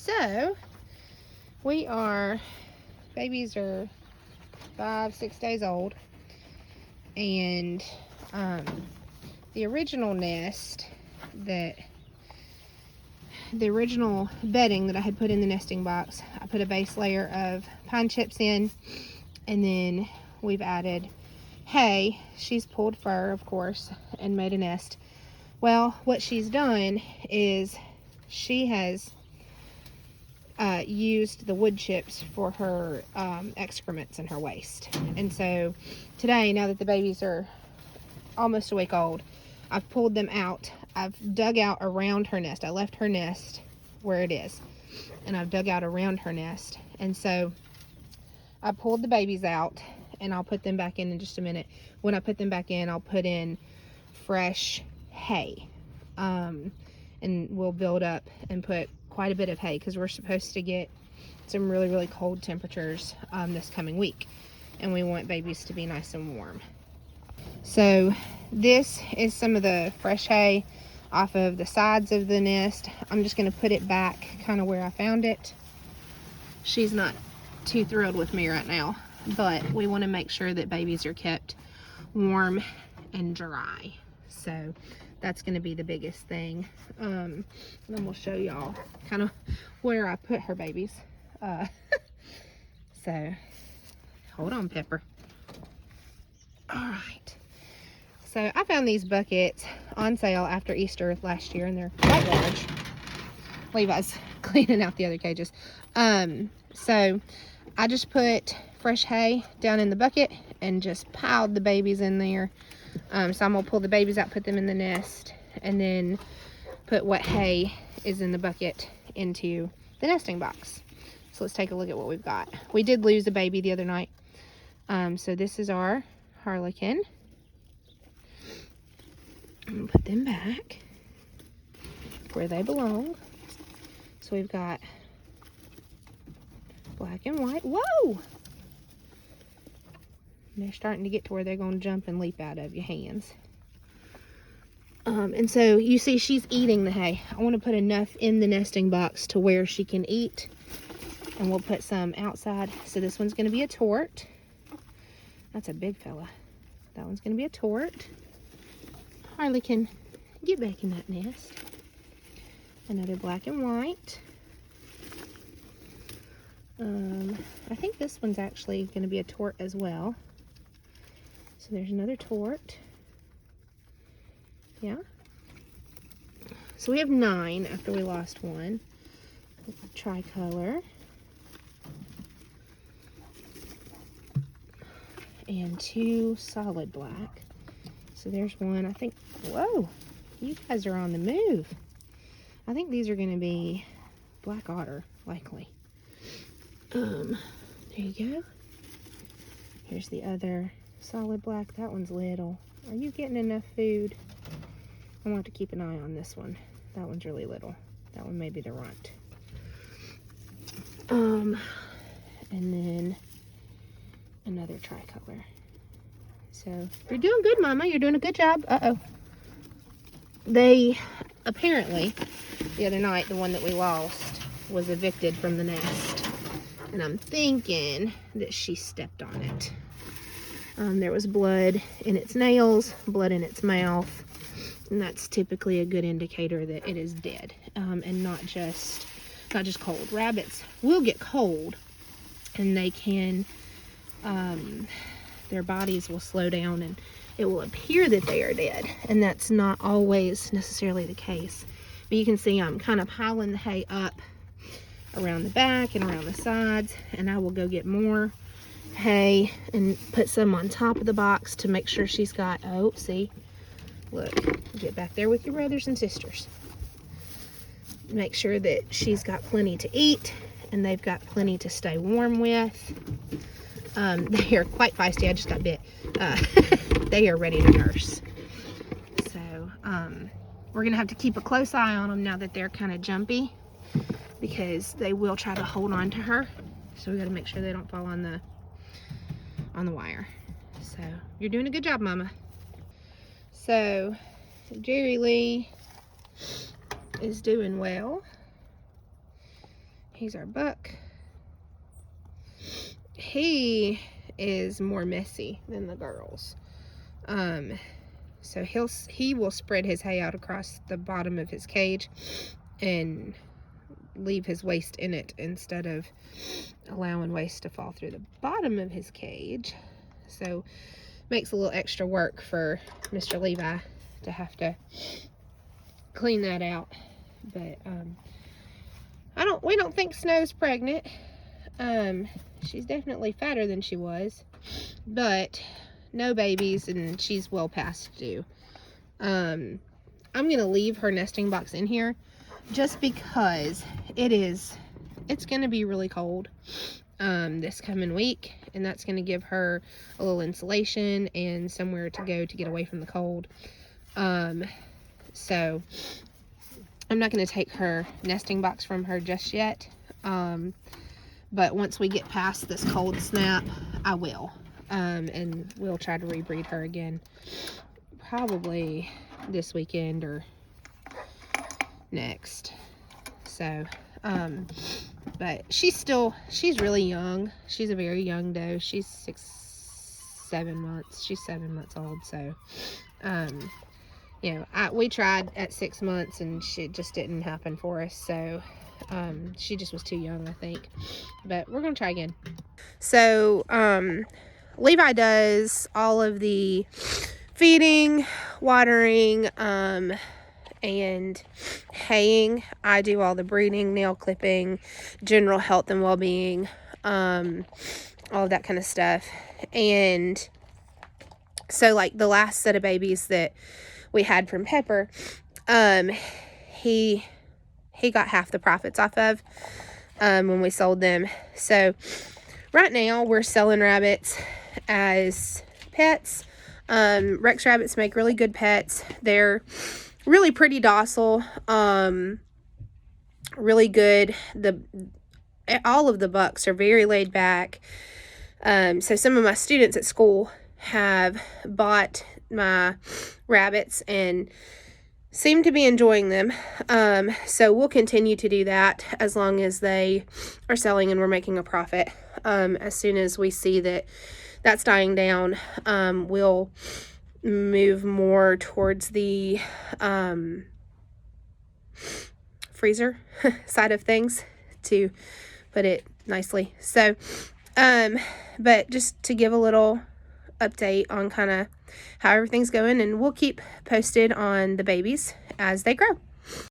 So babies are 5-6 days old, and the original nest the original bedding that I had put in the nesting box, I put a base layer of pine chips in, and then we've added hay. She's pulled fur, of course, and made a nest. Well, what she's done is she has used the wood chips for her excrements in her waste. And so today, now that the babies are almost a week old, I've pulled them out. I've dug out around her nest. I left her nest where it is, and I've dug out around her nest. And so I pulled the babies out, and I'll put them back in just a minute. When I put them back in, I'll put in fresh hay, and we'll build up and put quite a bit of hay, because we're supposed to get some really, really cold temperatures this coming week, and we want babies to be nice and warm. So this is some of the fresh hay off of the sides of the nest. I'm just going to put it back kind of where I found it. She's not too thrilled with me right now, but we want to make sure that babies are kept warm and dry. So that's going to be the biggest thing. And then we'll show y'all kind of where I put her babies. So hold on, Pepper. All right. So I found these buckets on sale after Easter last year, and they're quite large. Levi's cleaning out the other cages. So I just put fresh hay down in the bucket and just piled the babies in there. So I'm gonna pull the babies out, put them in the nest, and then put what hay is in the bucket into the nesting box. So let's take a look at what we've got. We did lose a baby the other night. So this is our Harlequin. I'm gonna put them back where they belong. So we've got black and white. Whoa! They're starting to get to where they're going to jump and leap out of your hands. And so you see she's eating the hay. I want to put enough in the nesting box to where she can eat, and we'll put some outside. So this one's going to be a tort. That's a big fella. That one's going to be a tort. Harlequin, get back in that nest. Another black and white. I think this one's actually going to be a tort as well. So there's another tort. Yeah. So we have 9 after we lost one. Tricolor. And 2 solid black. So there's one. I think, whoa, you guys are on the move. I think these are going to be black otter, likely. There you go. Here's the other solid black. That one's little. Are you getting enough food? I want to keep an eye on this one. That one's really little. That one may be the runt. And then another tricolor. So you're doing good, Mama. You're doing a good job. Uh-oh. They apparently, the other night, the one that we lost was evicted from the nest. And I'm thinking that she stepped on it. There was blood in its nails, blood in its mouth. And that's typically a good indicator that it is dead. And not just cold. Rabbits will get cold, and they can, their bodies will slow down, and it will appear that they are dead, and that's not always necessarily the case. But you can see I'm kind of piling the hay up around the back and around the sides, and I will go get more hay and put some on top of the box to make sure she's got, oh, see, look, get back there with your brothers and sisters. Make sure that she's got plenty to eat, and they've got plenty to stay warm with. They are quite feisty. I just got bit. They are ready to nurse. So we're gonna have to keep a close eye on them now that they're kind of jumpy, because they will try to hold on to her. So we got to make sure they don't fall on the wire. So you're doing a good job, Mama. So Jerry Lee is doing well. He's our buck. He is more messy than the girls. So he will spread his hay out across the bottom of his cage and leave his waste in it instead of allowing waste to fall through the bottom of his cage. So makes a little extra work for Mr. Levi to have to clean that out. But we don't think Snow's pregnant. She's definitely fatter than she was, but no babies, and she's well past due. I'm gonna leave her nesting box in here just because it's gonna be really cold this coming week, and that's gonna give her a little insulation and somewhere to go to get away from the cold. So I'm not gonna take her nesting box from her just yet, but once we get past this cold snap, I will. And we'll try to rebreed her again, probably this weekend or next. So, but she's really young. She's a very young doe. She's 7 months. She's 7 months old. So, you know, we tried at 6 months and it just didn't happen for us. So, she just was too young, I think. But we're going to try again. So, Levi does all of the feeding, watering, and haying. I do all the breeding, nail clipping, general health and well-being, all of that kind of stuff. And so, like, the last set of babies that we had from Pepper, he got half the profits off of when we sold them. So right now we're selling rabbits as pets. Rex rabbits make really good pets. They're really pretty docile, really good. All of the bucks are very laid back. So some of my students at school have bought my rabbits and seem to be enjoying them. So we'll continue to do that as long as they are selling and we're making a profit. As soon as we see that that's dying down, we'll move more towards the freezer side of things, to put it nicely. So, but just to give a little update on kind of how everything's going, and we'll keep posted on the babies as they grow.